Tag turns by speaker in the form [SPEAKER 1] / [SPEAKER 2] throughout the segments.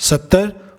[SPEAKER 1] 70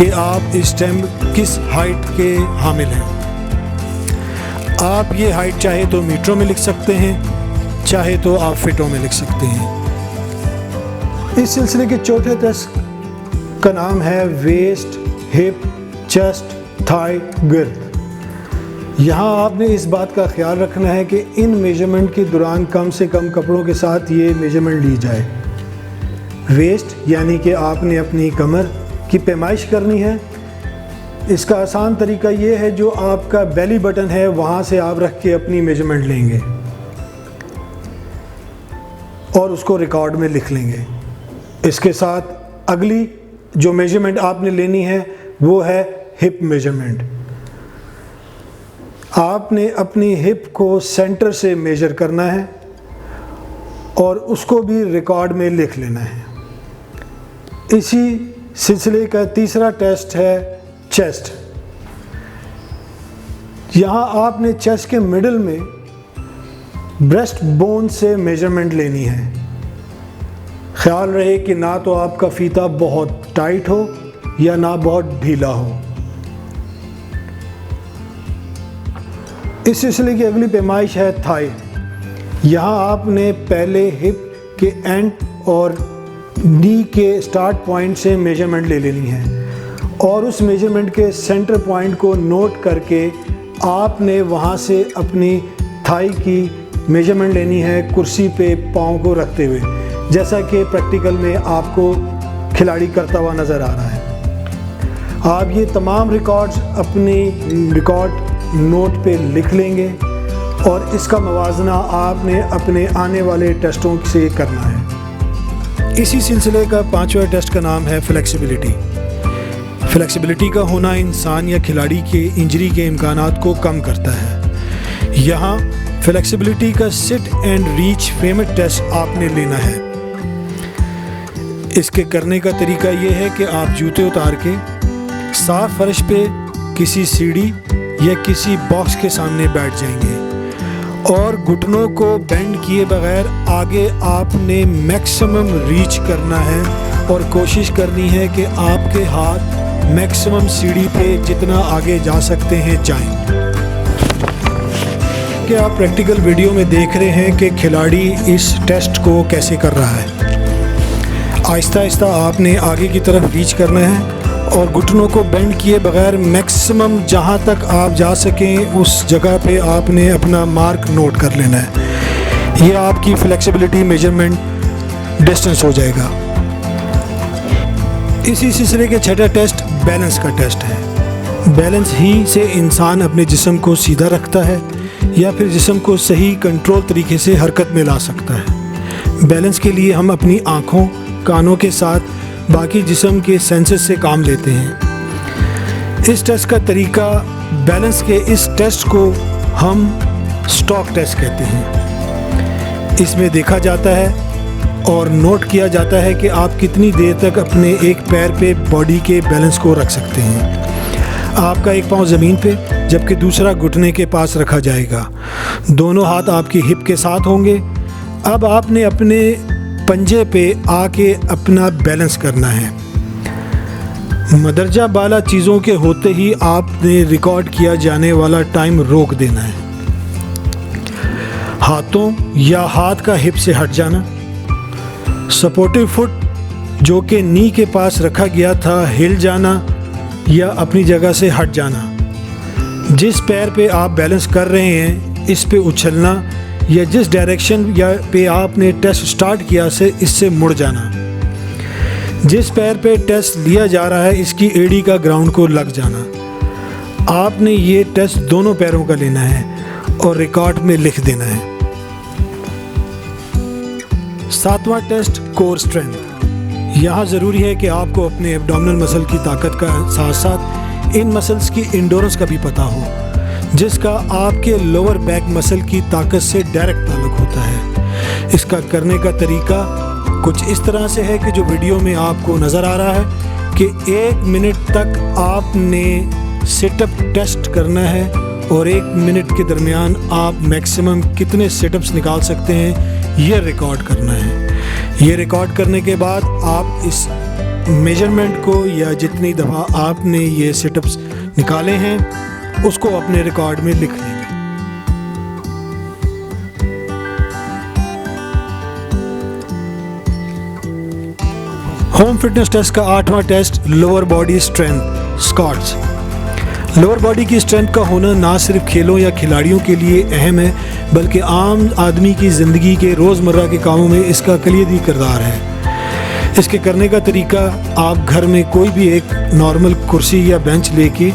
[SPEAKER 1] کہ آپ اس ٹائم کس ہائٹ کے حامل ہیں۔ آپ یہ ہائٹ چاہے تو میٹروں میں لکھ سکتے ہیں، چاہے تو آپ فٹوں میں لکھ سکتے ہیں۔ اس سلسلے کے چوتھے ٹیسٹ کا نام ہے ویسٹ، ہپ، چیسٹ، تھائی، گرد۔ یہاں آپ نے اس بات کا خیال رکھنا ہے کہ ان میجرمنٹ کے دوران کم سے کم کپڑوں کے ساتھ یہ میجرمنٹ لی جائے۔ ویسٹ یعنی کہ آپ نے اپنی کمر کی پیمائش کرنی ہے۔ اس کا آسان طریقہ یہ ہے، جو آپ کا بیلی بٹن ہے وہاں سے آپ رکھ کے اپنی میجرمنٹ لیں گے اور اس کو ریکارڈ میں لکھ لیں گے۔ اس کے ساتھ اگلی جو میجرمنٹ آپ نے لینی ہے وہ ہے ہپ میجرمنٹ۔ آپ نے اپنی ہپ کو سینٹر سے میجر کرنا ہے اور اس کو بھی ریکارڈ میں لکھ لینا ہے۔ اسی سلسلے کا تیسرا ٹیسٹ ہے چیسٹ۔ یہاں آپ نے چیسٹ کے مڈل میں بریسٹ بون سے میجرمنٹ لینی ہے۔ خیال رہے کہ نہ تو آپ کا فیتا بہت ٹائٹ ہو یا نہ بہت ڈھیلا ہو۔ اس سلسلے کی اگلی پیمائش ہے تھائی۔ یہاں آپ نے پہلے ہپ کے اینڈ اور نی کے سٹارٹ پوائنٹ سے میجرمنٹ لے لینی ہے اور اس میجرمنٹ کے سینٹر پوائنٹ کو نوٹ کر کے آپ نے وہاں سے اپنی تھائی کی میجرمنٹ لینی ہے، کرسی پہ پاؤں کو رکھتے ہوئے، جیسا کہ پریکٹیکل میں آپ کو کھلاڑی کرتا ہوا نظر آ رہا ہے۔ آپ یہ تمام ریکارڈز اپنی ریکارڈ نوٹ پہ لکھ لیں گے اور اس کا موازنہ آپ نے اپنے آنے والے ٹیسٹوں سے کرنا ہے۔ اسی سلسلے کا پانچواں ٹیسٹ کا نام ہے فلیکسیبلٹی۔ فلیکسیبلٹی کا ہونا انسان یا کھلاڑی کے انجری کے امکانات کو کم کرتا ہے۔ یہاں فلیکسیبلٹی کا سٹ اینڈ ریچ فیمٹ ٹیسٹ آپ نے لینا ہے۔ اس کے کرنے کا طریقہ یہ ہے کہ آپ جوتے اتار کے صاف فرش پہ کسی سیڑھی یا کسی باکس کے سامنے بیٹھ جائیں گے اور گھٹنوں کو بینڈ کیے بغیر آگے آپ نے میکسیمم ریچ کرنا ہے اور کوشش کرنی ہے کہ آپ کے ہاتھ میکسیمم سیڑھی پہ جتنا آگے جا سکتے ہیں جائیں۔ کہ آپ پریکٹیکل ویڈیو میں دیکھ رہے ہیں کہ کھلاڑی اس ٹیسٹ کو کیسے کر رہا ہے۔ آہستہ آہستہ آپ نے آگے کی طرف ریچ کرنا ہے اور گھٹنوں کو بینڈ کیے بغیر میکسیمم جہاں تک آپ جا سکیں اس جگہ پہ آپ نے اپنا مارک نوٹ کر لینا ہے۔ یہ آپ کی فلیکسیبلٹی میجرمنٹ ڈسٹنس ہو جائے گا۔ اسی سلسلے کے چھٹا ٹیسٹ بیلنس کا ٹیسٹ ہے۔ بیلنس ہی سے انسان اپنے جسم کو سیدھا رکھتا ہے یا پھر جسم کو صحیح کنٹرول طریقے سے حرکت میں لا سکتا ہے۔ بیلنس کے لیے ہم اپنی آنکھوں، کانوں کے ساتھ باقی جسم کے سینسز سے کام لیتے ہیں۔ اس ٹیسٹ کا طریقہ بیلنس کے اس ٹیسٹ کو ہم سٹاک ٹیسٹ کہتے ہیں۔ اس میں دیکھا جاتا ہے اور نوٹ کیا جاتا ہے کہ آپ کتنی دیر تک اپنے ایک پیر پہ باڈی کے بیلنس کو رکھ سکتے ہیں۔ آپ کا ایک پاؤں زمین پہ جبکہ دوسرا گھٹنے کے پاس رکھا جائے گا۔ دونوں ہاتھ آپ کی ہپ کے ساتھ ہوں گے۔ اب آپ نے اپنے پنجے پہ آ کے اپنا بیلنس کرنا ہے۔ مدرجہ بالا چیزوں کے ہوتے ہی آپ نے ریکارڈ کیا جانے والا ٹائم روک دینا ہے۔ ہاتھوں یا ہاتھ کا ہپ سے ہٹ جانا، سپورٹو فٹ جو کہ نی کے پاس رکھا گیا تھا ہل جانا یا اپنی جگہ سے ہٹ جانا، جس پیر پہ آپ بیلنس کر رہے ہیں اس پہ اچھلنا یا جس ڈائریکشن یا پہ آپ نے ٹیسٹ سٹارٹ کیا اس سے مڑ جانا، جس پیر پہ ٹیسٹ لیا جا رہا ہے اس کی ایڑی کا گراؤنڈ کو لگ جانا۔ آپ نے یہ ٹیسٹ دونوں پیروں کا لینا ہے اور ریکارڈ میں لکھ دینا ہے۔ ساتواں ٹیسٹ کور اسٹرینتھ۔ یہاں ضروری ہے کہ آپ کو اپنے ایبڈومنل مسل کی طاقت کا ساتھ ساتھ ان مسلز کی انڈورنس کا بھی پتہ ہو، جس کا آپ کے لوور بیک مسل کی طاقت سے ڈائریکٹ تعلق ہوتا ہے۔ اس کا کرنے کا طریقہ کچھ اس طرح سے ہے کہ جو ویڈیو میں آپ کو نظر آ رہا ہے کہ 1 منٹ تک آپ نے سٹ اپ ٹیسٹ کرنا ہے اور 1 منٹ کے درمیان آپ میکسیمم کتنے سٹ اپس نکال سکتے ہیں یہ ریکارڈ کرنا ہے۔ یہ ریکارڈ کرنے کے بعد آپ اس میجرمنٹ کو یا جتنی دفعہ آپ نے یہ سٹ اپس نکالے ہیں اس کو اپنے ریکارڈ میں لکھ لیں گے۔ ہوم فٹنس ٹیسٹ کا 8واں test lower body strength squats. Lower body کی اسٹرینتھ کا ہونا نہ صرف کھیلوں یا کھلاڑیوں کے لیے اہم ہے بلکہ عام آدمی کی زندگی کے روزمرہ کے کاموں میں اس کا کلیدی کردار ہے۔ اس کے کرنے کا طریقہ، آپ گھر میں کوئی بھی ایک نارمل کرسی یا بینچ لے کے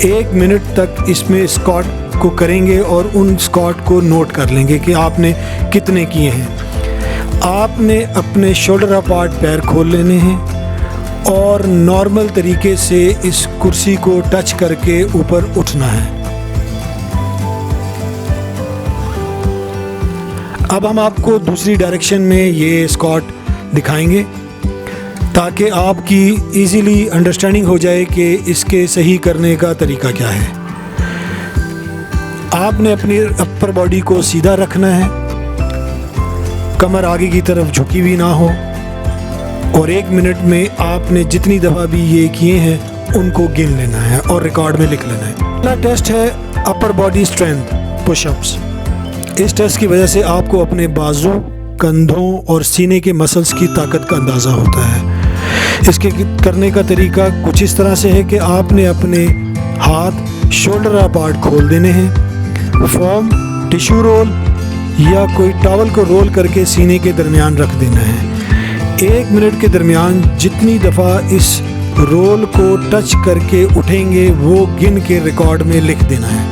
[SPEAKER 1] 1 منٹ تک اس میں اسکواٹ کو کریں گے اور ان اسکواٹ کو نوٹ کر لیں گے کہ آپ نے کتنے کیے ہیں۔ آپ نے اپنے شولڈر اپارٹ پیر کھول لینے ہیں اور نارمل طریقے سے اس کرسی کو ٹچ کر کے اوپر اٹھنا ہے۔ اب ہم آپ کو دوسری ڈائریکشن میں یہ اسکواٹ دکھائیں گے تاکہ آپ کی ایزیلی انڈرسٹینڈنگ ہو جائے کہ اس کے صحیح کرنے کا طریقہ کیا ہے۔ آپ نے اپنی اپر باڈی کو سیدھا رکھنا ہے، کمر آگے کی طرف جھکی ہوئی نہ ہو، اور 1 منٹ میں آپ نے جتنی دفعہ بھی یہ کیے ہیں ان کو گن لینا ہے اور ریکارڈ میں لکھ لینا ہے۔ پہلا ٹیسٹ ہے upper body strength push ups. اس ٹیسٹ کی وجہ سے آپ کو اپنے بازو، کندھوں اور سینے کے مسلز کی طاقت کا اندازہ ہوتا ہے۔ اس کے کرنے کا طریقہ کچھ اس طرح سے ہے کہ آپ نے اپنے ہاتھ شولڈر اپارٹ کھول دینے ہیں، فوم، ٹیشو رول یا کوئی ٹاول کو رول کر کے سینے کے درمیان رکھ دینا ہے۔ 1 منٹ کے درمیان جتنی دفعہ اس رول کو ٹچ کر کے اٹھیں گے وہ گن کے ریکارڈ میں لکھ دینا ہے۔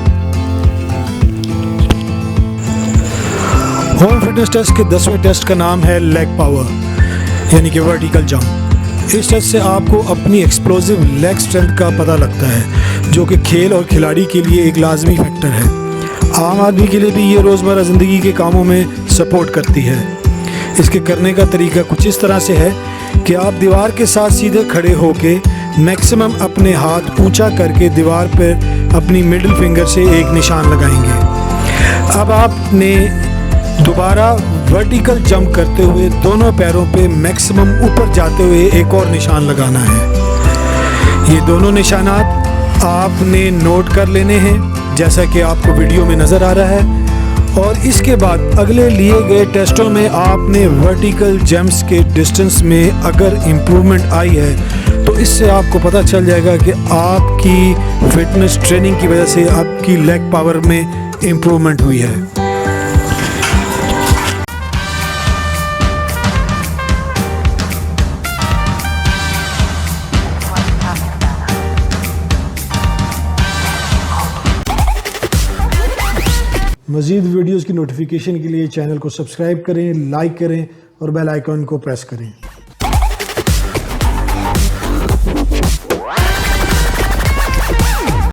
[SPEAKER 1] ہوم فٹنس ٹیسٹ کے 10ویں ٹیسٹ کا نام ہے لیگ پاور یعنی کہ ورٹیکل جمپ۔ اس ٹیسٹ سے آپ کو اپنی ایکسپلوزو لیگ اسٹرینتھ کا پتہ لگتا ہے جو کہ کھیل اور کھلاڑی کے لیے ایک لازمی فیکٹر ہے۔ عام آدمی کے لیے بھی یہ روزمرہ زندگی کے کاموں میں سپورٹ کرتی ہے۔ اس کے کرنے کا طریقہ کچھ اس طرح سے ہے کہ آپ دیوار کے ساتھ سیدھے کھڑے ہو کے میکسیمم اپنے ہاتھ اونچا کر کے دیوار پر اپنی مڈل فنگر سے ایک نشان لگائیں گے۔ اب آپ نے دوبارہ ورٹیکل جمپ کرتے ہوئے دونوں پیروں پہ میکسیمم اوپر جاتے ہوئے ایک اور نشان لگانا ہے۔ یہ دونوں نشانات آپ نے نوٹ کر لینے ہیں جیسا کہ آپ کو ویڈیو میں نظر آ رہا ہے، اور اس کے بعد اگلے لیے گئے ٹیسٹوں میں آپ نے ورٹیکل جمپس کے ڈسٹنس میں اگر امپرومنٹ آئی ہے تو اس سے آپ کو پتہ چل جائے گا کہ آپ کی فٹنس ٹریننگ کی وجہ سے آپ کی لیگ پاور میں امپرومنٹ ہوئی ہے۔ مزید ویڈیوز کی نوٹیفیکیشن کے لیے چینل کو سبسکرائب کریں، لائک کریں اور بیل آئیکن کو پریس کریں۔